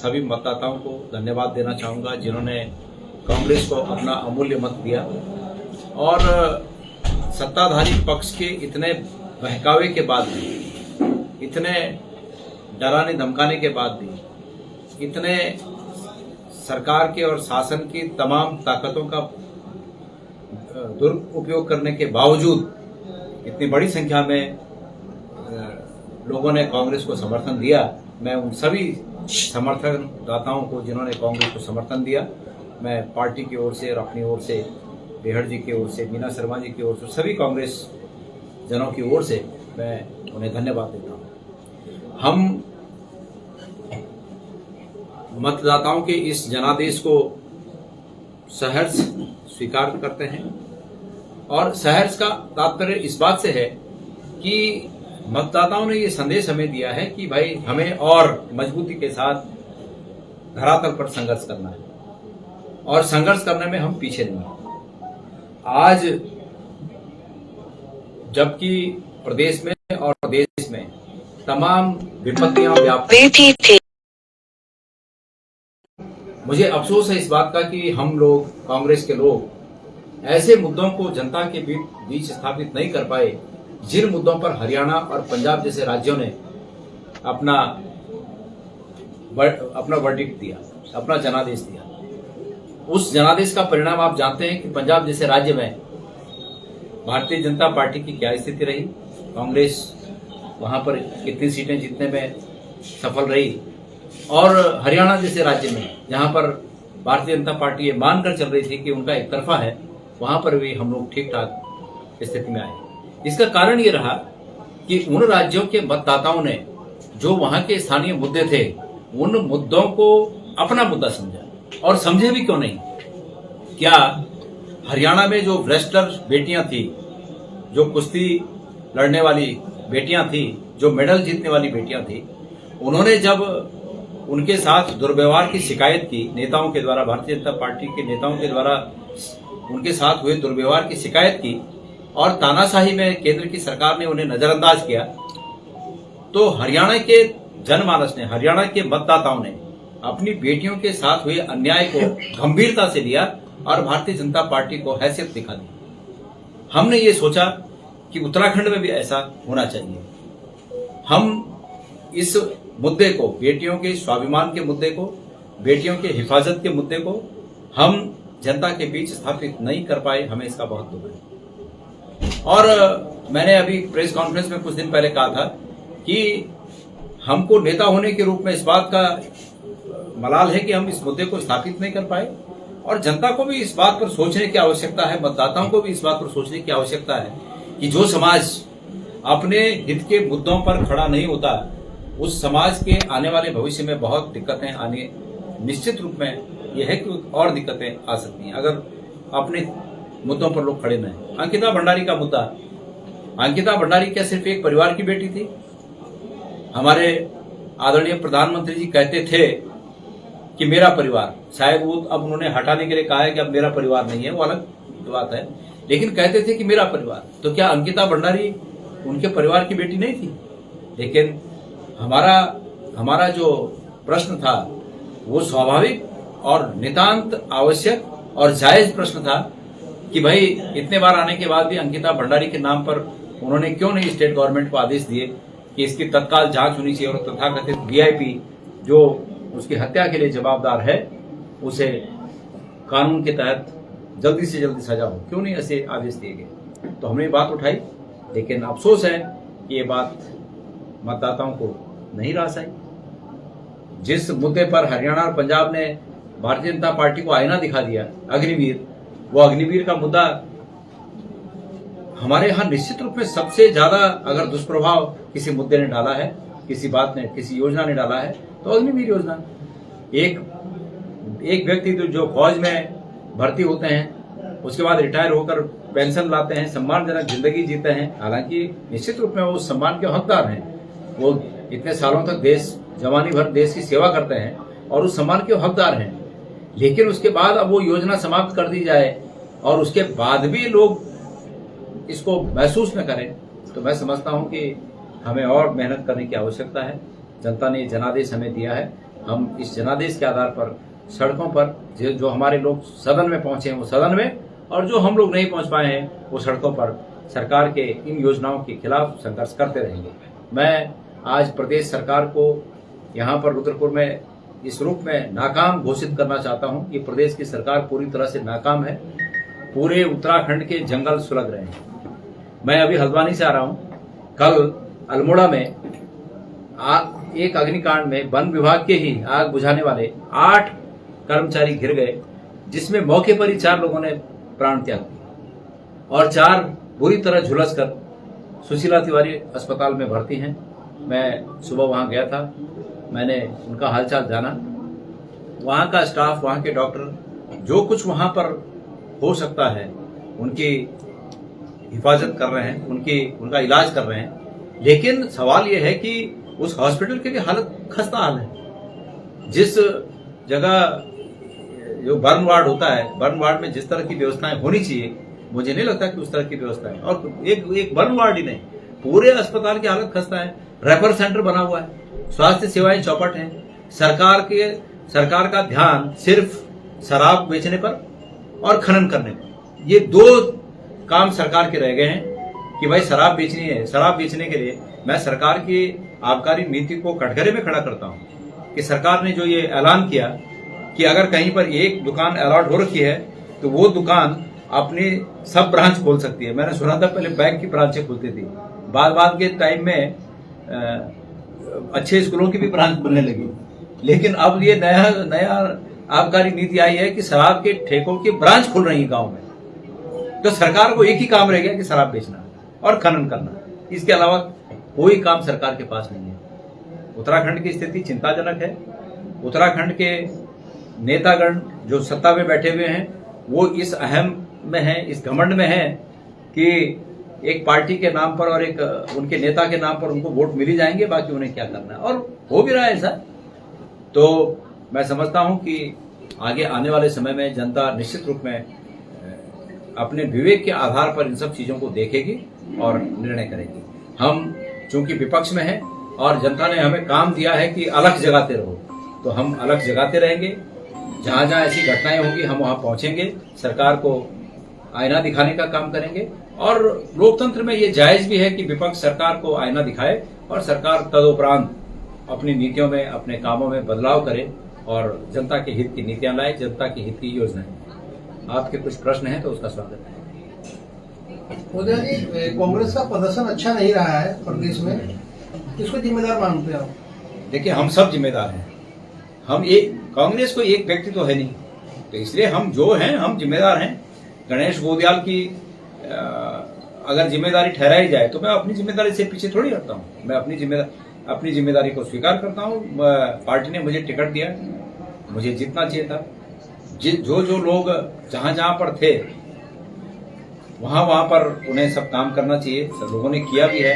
सभी मतदाताओं को धन्यवाद देना चाहूँगा जिन्होंने कांग्रेस को अपना अमूल्य मत दिया और सत्ताधारी पक्ष के इतने बहकावे के बाद भी, इतने डराने धमकाने के बाद भी, इतने सरकार के और शासन की तमाम ताकतों का दुरुपयोग करने के बावजूद इतनी बड़ी संख्या में लोगों ने कांग्रेस को समर्थन दिया। मैं उन सभी समर्थन दाताओं को जिन्होंने कांग्रेस को समर्थन दिया, मैं पार्टी की ओर से और अपनी ओर से, बेहड़ जी की ओर से, मीना शर्मा जी की ओर से, सभी कांग्रेस जनों की ओर से मैं उन्हें धन्यवाद देता हूँ। हम मतदाताओं के इस जनादेश को सहर्ष स्वीकार करते हैं और सहर्ष का तात्पर्य इस बात से है कि मतदाताओं ने ये संदेश हमें दिया है कि भाई हमें और मजबूती के साथ धरातल पर संघर्ष करना है और संघर्ष करने में हम पीछे नहीं हैं। आज जबकि प्रदेश में और देश में तमाम विपत्तियां व्याप्त, मुझे अफसोस है इस बात का कि हम लोग, कांग्रेस के लोग, ऐसे मुद्दों को जनता के बीच स्थापित नहीं कर पाए जिन मुद्दों पर हरियाणा और पंजाब जैसे राज्यों ने अपना वर्डिक्ट दिया, अपना जनादेश दिया। उस जनादेश का परिणाम आप जानते हैं कि पंजाब जैसे राज्य में भारतीय जनता पार्टी की क्या स्थिति रही, कांग्रेस वहां पर कितनी सीटें जीतने में सफल रही, और हरियाणा जैसे राज्य में जहां पर भारतीय जनता पार्टी ये मानकर चल रही थी कि उनका एक तरफा है, वहां पर भी हम लोग ठीक ठाक स्थिति में आए। इसका कारण ये रहा कि उन राज्यों के मतदाताओं ने जो वहां के स्थानीय मुद्दे थे, उन मुद्दों को अपना मुद्दा समझा। और समझे भी क्यों नहीं? क्या हरियाणा में जो रेसलर बेटियां थी, जो कुश्ती लड़ने वाली बेटियां थी, जो मेडल जीतने वाली बेटियां थी, उन्होंने जब उनके साथ दुर्व्यवहार की शिकायत की नेताओं के द्वारा, भारतीय जनता पार्टी के नेताओं के द्वारा उनके साथ हुए दुर्व्यवहार की शिकायत की और तानाशाही में केंद्र की सरकार ने उन्हें नजरअंदाज किया, तो हरियाणा के जनमानस ने, हरियाणा के मतदाताओं ने अपनी बेटियों के साथ हुए अन्याय को गंभीरता से लिया और भारतीय जनता पार्टी को हैसियत दिखा दी। हमने ये सोचा कि उत्तराखंड में भी ऐसा होना चाहिए। हम इस मुद्दे को, बेटियों के स्वाभिमान के मुद्दे को, बेटियों के हिफाजत के मुद्दे को हम जनता के बीच स्थापित नहीं कर पाए, हमें इसका बहुत दुख है। और मैंने अभी प्रेस कॉन्फ्रेंस में कुछ दिन पहले कहा था कि हमको नेता होने के रूप में इस बात का मलाल है कि हम इस मुद्दे को स्थापित नहीं कर पाए, और जनता को भी इस बात पर सोचने की आवश्यकता है, मतदाताओं को भी इस बात पर सोचने की आवश्यकता है कि जो समाज अपने हित के मुद्दों पर खड़ा नहीं होता, उस समाज के आने वाले भविष्य में बहुत दिक्कतें आने, निश्चित रूप में यह है कि और दिक्कतें आ सकती हैं अगर अपने मुद्दों पर लोग खड़े न हैं। अंकिता भंडारी का मुद्दा, अंकिता भंडारी क्या सिर्फ एक परिवार की बेटी थी? हमारे आदरणीय प्रधानमंत्री जी कहते थे कि मेरा परिवार, शायद वो अब उन्होंने हटाने के लिए कहा है कि अब मेरा परिवार नहीं है, वो अलग बात है, लेकिन कहते थे कि मेरा परिवार। तो क्या अंकिता भंडारी उनके परिवार की बेटी नहीं थी? लेकिन हमारा जो प्रश्न था वो स्वाभाविक और नितांत आवश्यक और जायज प्रश्न था कि भाई इतने बार आने के बाद भी अंकिता भंडारी के नाम पर उन्होंने क्यों नहीं स्टेट गवर्नमेंट को आदेश दिए कि इसकी तत्काल जांच होनी चाहिए और तथाकथित वीआईपी जो उसकी हत्या के लिए जवाबदार है उसे कानून के तहत जल्दी से जल्दी सजा हो, क्यों नहीं ऐसे आदेश दिए गए? तो हमने ये बात उठाई, लेकिन अफसोस है कि ये बात मतदाताओं को नहीं रास आई। जिस मुद्दे पर हरियाणा और पंजाब ने भारतीय जनता पार्टी को आईना दिखा दिया, अग्निवीर, वो अग्निवीर का मुद्दा हमारे यहाँ निश्चित रूप में सबसे ज्यादा अगर दुष्प्रभाव किसी मुद्दे ने डाला है, किसी बात ने, किसी योजना ने डाला है, तो अग्निवीर योजना। एक व्यक्ति जो फौज में भर्ती होते हैं, उसके बाद रिटायर होकर पेंशन लाते हैं, सम्मानजनक जिंदगी जीते हैं, हालांकि निश्चित रूप में वो सम्मान के हकदार हैं, वो इतने सालों तक देश, जवानी भर देश की सेवा करते हैं और उस सम्मान के हकदार हैं, लेकिन उसके बाद अब वो योजना समाप्त कर दी जाए और उसके बाद भी लोग इसको महसूस न करें, तो मैं समझता हूं कि हमें और मेहनत करने की आवश्यकता है। जनता ने जनादेश हमें दिया है हम इस जनादेश के आधार पर सड़कों पर जो हमारे लोग सदन में पहुंचे हैं वो सदन में, और जो हम लोग नहीं पहुंच पाए हैं वो सड़कों पर सरकार के इन योजनाओं के खिलाफ संघर्ष करते रहेंगे। मैं आज प्रदेश सरकार को यहाँ पर रुद्रपुर में इस रूप में नाकाम घोषित करना चाहता हूँ कि प्रदेश की सरकार पूरी तरह से नाकाम है। पूरे उत्तराखंड के जंगल सुलग रहे हैं। मैं अभी हल्द्वानी से आ रहा हूँ। कल अल्मोड़ा में एक अग्निकांड में वन विभाग के ही आग बुझाने वाले 8 कर्मचारी घिर गए, जिसमें मौके पर ही 4 लोगों ने प्राण त्याग दिया और 4 बुरी तरह झुलसकर सुशीला तिवारी अस्पताल में भर्ती हैं। मैं सुबह वहां गया था, मैंने उनका हालचाल जाना। वहां का स्टाफ, वहां के डॉक्टर जो कुछ वहां पर हो सकता है उनकी हिफाजत कर रहे हैं, उनका इलाज कर रहे हैं। लेकिन सवाल यह है कि उस हॉस्पिटल की भी हालत खस्ता हाल है। जिस जगह जो बर्न वार्ड होता है, बर्न वार्ड में जिस तरह की व्यवस्थाएं होनी चाहिए, मुझे नहीं लगता कि उस तरह की व्यवस्था है। और एक बर्न वार्ड ही नहीं, पूरे अस्पताल की हालत खस्ता है। रेफर सेंटर बना हुआ है, स्वास्थ्य सेवाएं चौपट हैं। सरकार का ध्यान सिर्फ शराब बेचने पर और खनन करने पर। ये 2 काम सरकार के रह गए हैं कि भाई शराब बेचनी है। शराब बेचने के लिए मैं सरकार की आबकारी नीति को कटघरे में खड़ा करता हूं कि सरकार ने जो ये ऐलान किया कि अगर कहीं पर एक दुकान अलॉट हो रखी है तो वो दुकान अपनी सब ब्रांच खोल सकती है। मैंने सुना था पहले बैंक की ब्रांचें खुलती थी, बाद के टाइम में अच्छे स्कूलों की भी ब्रांच बनने लगी। लेकिन अब ये नया आबकारी नीति आई है कि शराब के ठेकों की ब्रांच खुल रही है गांव में। तो सरकार को एक ही काम रह गया कि शराब बेचना और खनन करना। इसके अलावा कोई काम सरकार के पास नहीं है। उत्तराखंड की स्थिति चिंताजनक है। उत्तराखंड के नेतागण जो सत्ता में बैठे हुए हैं वो इस अहम में है, इस घमंड में है कि एक पार्टी के नाम पर और एक उनके नेता के नाम पर उनको वोट मिल ही जाएंगे, बाकी उन्हें क्या करना है। और हो भी रहा है ऐसा। तो मैं समझता हूं कि आगे आने वाले समय में जनता निश्चित रूप में अपने विवेक के आधार पर इन सब चीजों को देखेगी और निर्णय करेगी। हम चूंकि विपक्ष में हैं और जनता ने हमें काम दिया है कि अलग जगाते रहो, तो हम अलग जगाते रहेंगे। जहां जहां ऐसी घटनाएं होंगी हम वहां पहुंचेंगे, सरकार को आईना दिखाने का काम करेंगे। और लोकतंत्र में ये जायज भी है कि विपक्ष सरकार को आईना दिखाए और सरकार तदुपरांत अपनी नीतियों में, अपने कामों में बदलाव करे और जनता के हित की नीतियां लाए, जनता के हित की योजनाएं। आपके कुछ प्रश्न हैं तो उसका स्वागत है। मोदी जी, कांग्रेस का प्रदर्शन अच्छा नहीं रहा है प्रदेश में, किसको जिम्मेदार मानते हैं आप? देखिए, हम सब जिम्मेदार हैं। हम कांग्रेस को एक व्यक्ति तो है नहीं, तो इसलिए हम जो हैं हम जिम्मेदार हैं। गणेश गोदियाल की अगर जिम्मेदारी ठहराई जाए तो मैं अपनी जिम्मेदारी से पीछे थोड़ी हटता हूं। मैं अपनी जिम्मेदारी को स्वीकार करता हूं। पार्टी ने मुझे टिकट दिया, मुझे जीतना चाहिए था। जो लोग जहां जहां पर थे वहां पर उन्हें सब काम करना चाहिए। सब लोगों ने किया भी है।